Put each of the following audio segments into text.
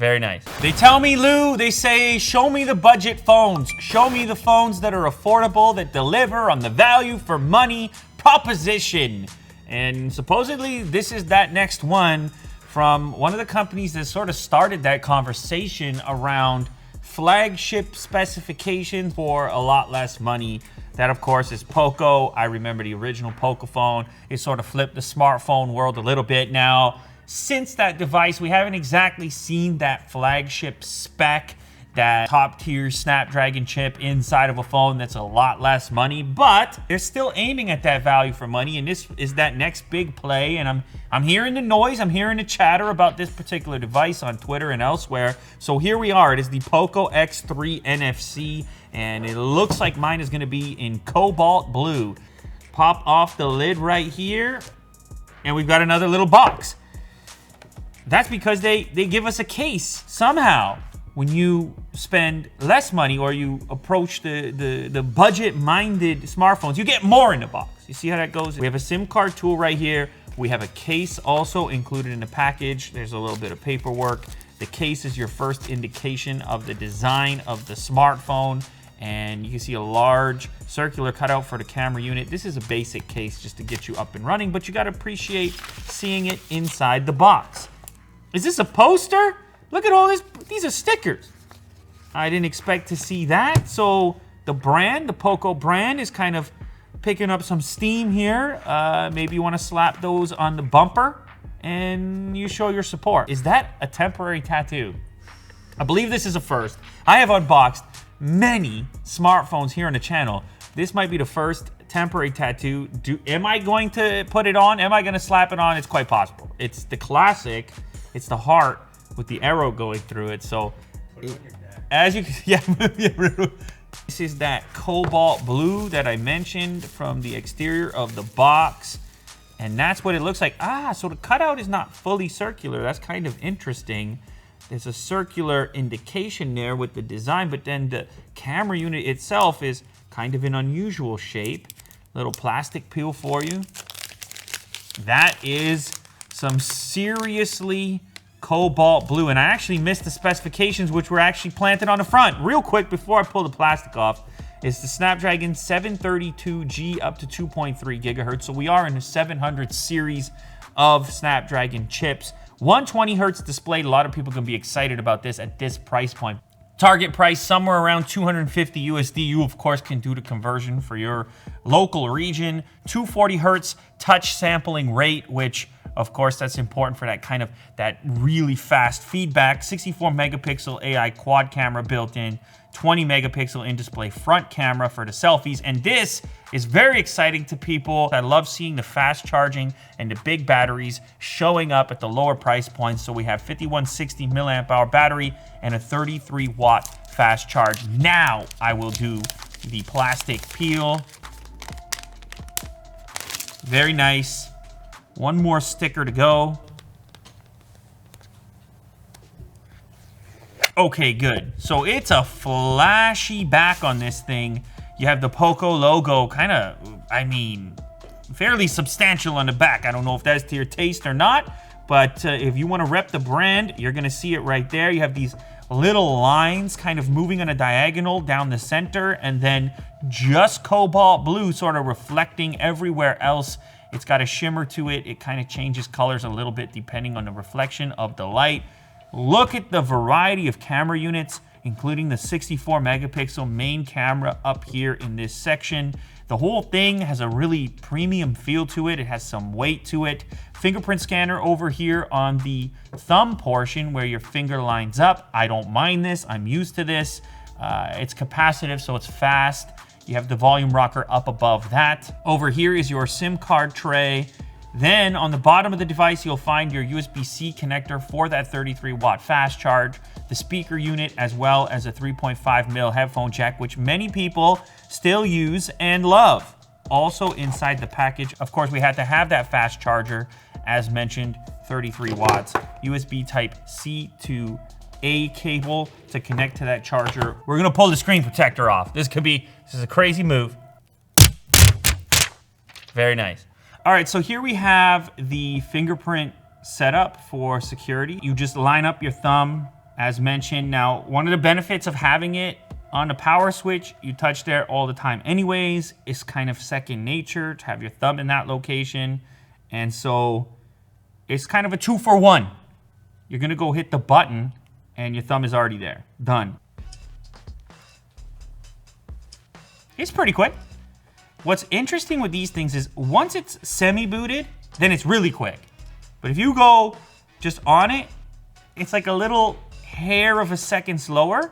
Very nice. They tell me, Lou, they say, show me the budget phones. Show me the phones that are affordable, that deliver on the value for money proposition. And supposedly this is that next one from one of the companies that sort of started that conversation around flagship specifications for a lot less money. That, of course, is POCO. I remember the original POCO phone. It sort of flipped the smartphone world a little bit. Now, since that device, we haven't exactly seen that flagship spec, that top-tier Snapdragon chip inside of a phone that's a lot less money, but they're still aiming at that value for money, and this is that next big play. And I'm hearing the noise, I'm hearing the chatter about this particular device on Twitter and elsewhere. So here we are. It is the POCO X3 NFC, and it looks like mine is going to be in cobalt blue. Pop off the lid right here, and we've got another little box. That's because they give us a case somehow. When you spend less money or you approach the budget-minded smartphones, you get more in the box. You see how that goes? We have a SIM card tool right here. We have a case also included in the package. There's a little bit of paperwork. The case is your first indication of the design of the smartphone. And you can see a large circular cutout for the camera unit. This is a basic case just to get you up and running, but you gotta appreciate seeing it inside the box. Is this a poster? Look at all this, these are stickers. I didn't expect to see that. So the brand, the POCO brand, is kind of picking up some steam here. Maybe you wanna slap those on the bumper and you show your support. Is that a temporary tattoo? I believe this is a first. I have unboxed many smartphones here on the channel. This might be the first temporary tattoo. Am I going to put it on? Am I gonna slap it on? It's quite possible. It's the classic. It's the heart with the arrow going through it. So, as you can, yeah. This is that cobalt blue that I mentioned from the exterior of the box. And that's what it looks like. Ah, so the cutout is not fully circular. That's kind of interesting. There's a circular indication there with the design, but then the camera unit itself is kind of an unusual shape. Little plastic peel for you. That is some seriously cobalt blue, and I actually missed the specifications, which were actually planted on the front. Real quick, before I pull the plastic off, it's the Snapdragon 732G up to 2.3 gigahertz. So we are in the 700 series of Snapdragon chips. 120 hertz display. A lot of people can be excited about this at this price point. Target price somewhere around 250 USD. You, of course, can do the conversion for your local region. 240 hertz touch sampling rate, which, of course, that's important for that really fast feedback. 64 megapixel AI quad camera built in. 20 megapixel in-display front camera for the selfies. And this is very exciting to people. I love seeing the fast charging and the big batteries showing up at the lower price points. So we have 5160 milliamp hour battery and a 33 watt fast charge. Now I will do the plastic peel. Very nice. One more sticker to go. Okay, good. So it's a flashy back on this thing. You have the POCO logo, kind of, I mean, fairly substantial on the back. I don't know if that's to your taste or not, but if you want to rep the brand, you're going to see it right there. You have these little lines kind of moving on a diagonal down the center, and then just cobalt blue sort of reflecting everywhere else. It's got a shimmer to it. It kind of changes colors a little bit depending on the reflection of the light. Look at the variety of camera units, including the 64 megapixel main camera up here in this section. The whole thing has a really premium feel to it. It has some weight to it. Fingerprint scanner over here on the thumb portion where your finger lines up. I don't mind this. I'm used to this. It's capacitive, so it's fast. You have the volume rocker up above that. Over here is your SIM card tray. Then on the bottom of the device, you'll find your USB-C connector for that 33 watt fast charge, the speaker unit, as well as a 3.5 mil headphone jack, which many people still use and love. Also inside the package, of course, we had to have that fast charger, as mentioned, 33 watts, USB Type-C to A cable to connect to that charger. We're gonna pull the screen protector off. This is a crazy move. Very nice. All right, so here we have the fingerprint setup for security. You just line up your thumb as mentioned. Now, one of the benefits of having it on a power switch, you touch there all the time anyways. It's kind of second nature to have your thumb in that location. And so it's kind of a 2-for-1. You're gonna go hit the button and your thumb is already there. Done. It's pretty quick. What's interesting with these things is once it's semi-booted, then it's really quick. But if you go just on it, it's like a little hair of a second slower.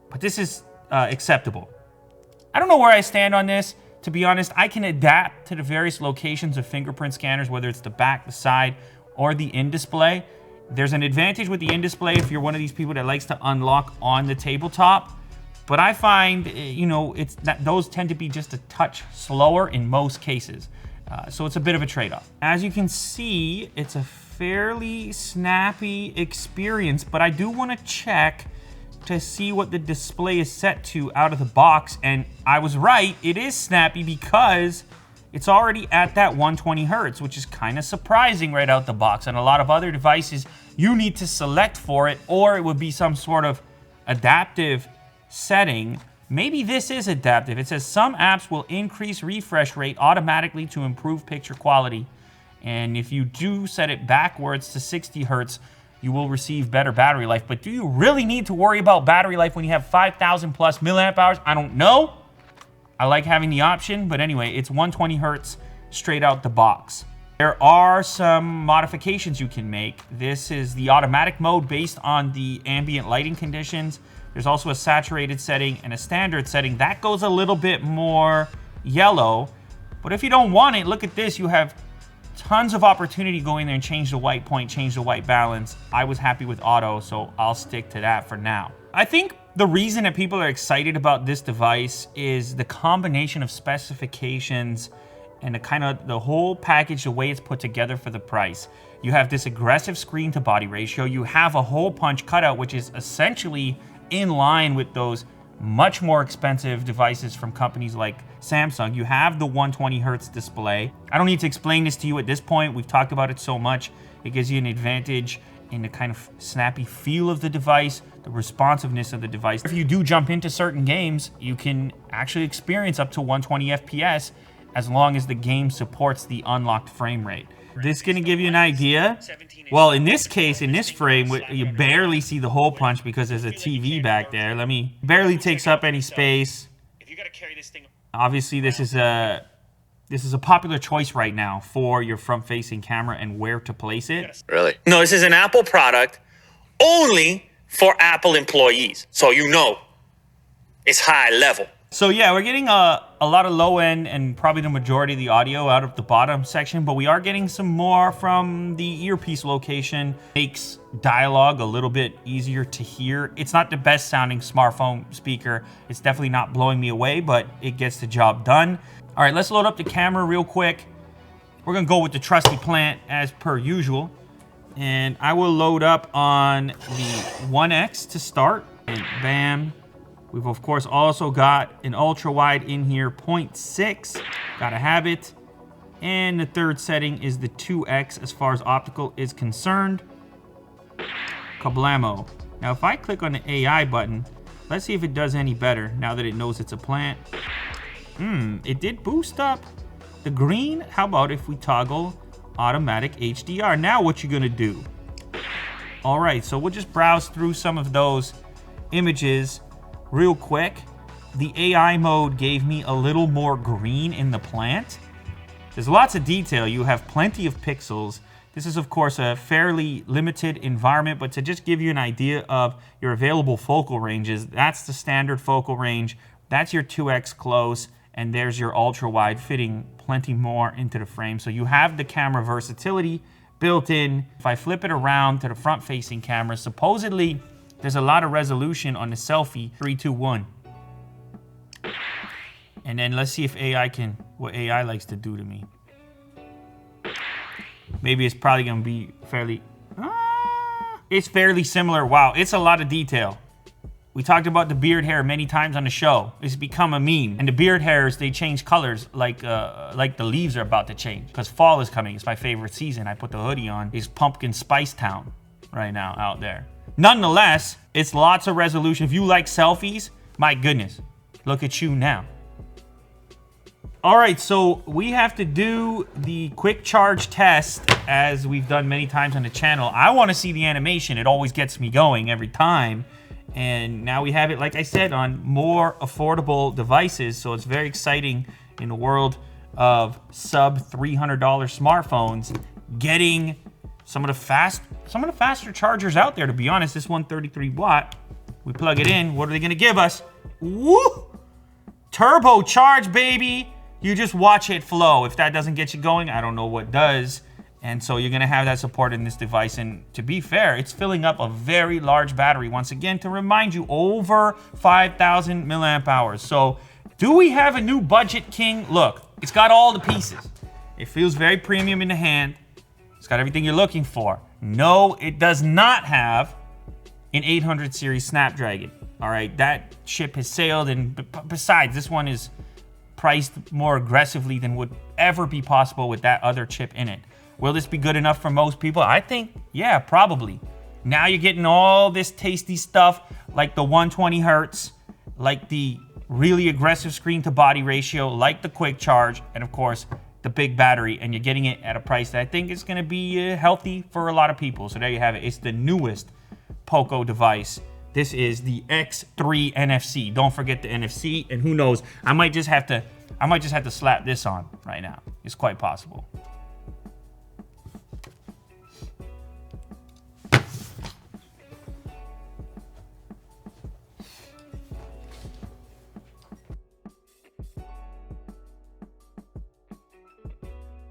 But this is acceptable. I don't know where I stand on this. To be honest, I can adapt to the various locations of fingerprint scanners, whether it's the back, the side, or the in-display. There's an advantage with the in-display if you're one of these people that likes to unlock on the tabletop. But I find, you know, it's that those tend to be just a touch slower in most cases. So it's a bit of a trade-off. As you can see, it's a fairly snappy experience, but I do want to check to see what the display is set to out of the box. And I was right, it is snappy because it's already at that 120 hertz, which is kind of surprising right out the box. On a lot of other devices, you need to select for it, or it would be some sort of adaptive setting. Maybe this is adaptive. It says some apps will increase refresh rate automatically to improve picture quality. And if you do set it backwards to 60 hertz, you will receive better battery life. But do you really need to worry about battery life when you have 5,000 plus milliamp hours? I don't know. I like having the option, but anyway, it's 120 hertz straight out the box. There are some modifications you can make. This is the automatic mode based on the ambient lighting conditions. There's also a saturated setting and a standard setting. That goes a little bit more yellow. But if you don't want it, look at this. You have tons of opportunity going there and change the white point, change the white balance. I was happy with auto, so I'll stick to that for now. I think the reason that people are excited about this device is the combination of specifications and the whole package, the way it's put together for the price. You have this aggressive screen to body ratio. You have a hole punch cutout, which is essentially in line with those much more expensive devices from companies like Samsung. You have the 120 hertz display. I don't need to explain this to you at this point. We've talked about it so much. It gives you an advantage in the kind of snappy feel of the device, the responsiveness of the device. If you do jump into certain games, you can actually experience up to 120 FPS as long as the game supports the unlocked frame rate. This is gonna give you an idea. Well, in this case, in this frame, you barely see the hole punch because there's a TV back there. Barely takes up any space. Obviously, this is a popular choice right now for your front-facing camera and where to place it. Really? No, this is an Apple product only for Apple employees. So you know it's high level. So yeah, we're getting a lot of low end and probably the majority of the audio out of the bottom section, but we are getting some more from the earpiece location. Makes dialogue a little bit easier to hear. It's not the best sounding smartphone speaker. It's definitely not blowing me away, but it gets the job done. All right, let's load up the camera real quick. We're gonna go with the trusty plant as per usual. And I will load up on the 1X to start, and bam. We've of course also got an ultra wide in here, 0.6, gotta have it. And the third setting is the 2X as far as optical is concerned. Kablamo. Now if I click on the AI button, let's see if it does any better now that it knows it's a plant. It did boost up the green. How about if we toggle automatic HDR? Now what you gonna do? All right, so we'll just browse through some of those images real quick. The AI mode gave me a little more green in the plant. There's lots of detail. You have plenty of pixels. This is, of course, a fairly limited environment, but to just give you an idea of your available focal ranges, that's the standard focal range. That's your 2X close, and there's your ultra wide, fitting plenty more into the frame. So you have the camera versatility built in. If I flip it around to the front-facing camera, supposedly there's a lot of resolution on the selfie. 3, 2, 1. And then let's see if AI can, what AI likes to do to me. Maybe it's probably gonna be fairly, it's fairly similar. Wow, it's a lot of detail. We talked about the beard hair many times on the show. It's become a meme. And the beard hairs, they change colors like the leaves are about to change. Because fall is coming, it's my favorite season. I put the hoodie on. It's Pumpkin Spice Town right now out there. nonetheless, it's lots of resolution. If you like selfies, my goodness, look at you now. All right, so we have to do the quick charge test as we've done many times on the channel. I want to see the animation. It always gets me going every time. And now we have it, like I said, on more affordable devices. So it's very exciting in the world of sub $300 smartphones, getting some of the faster chargers out there. To be honest, this 133 watt, we plug it in. What are they going to give us? Woo! Turbo charge, baby. You just watch it flow. If that doesn't get you going, I don't know what does. And so you're going to have that support in this device. And to be fair, it's filling up a very large battery. Once again, to remind you, over 5,000 milliamp hours. So do we have a new budget king? Look, it's got all the pieces. It feels very premium in the hand. It's got everything you're looking for. No, it does not have an 800 series Snapdragon. All right, that ship has sailed. And besides, this one is priced more aggressively than would ever be possible with that other chip in it. Will this be good enough for most people? I think, yeah, probably. Now you're getting all this tasty stuff like the 120 hertz, like the really aggressive screen to body ratio, like the quick charge, and of course, the big battery, and you're getting it at a price that I think is gonna be healthy for a lot of people. So there you have it. It's the newest POCO device. This is the X3 NFC. Don't forget the NFC, and who knows, I might just have to slap this on right now. It's quite possible.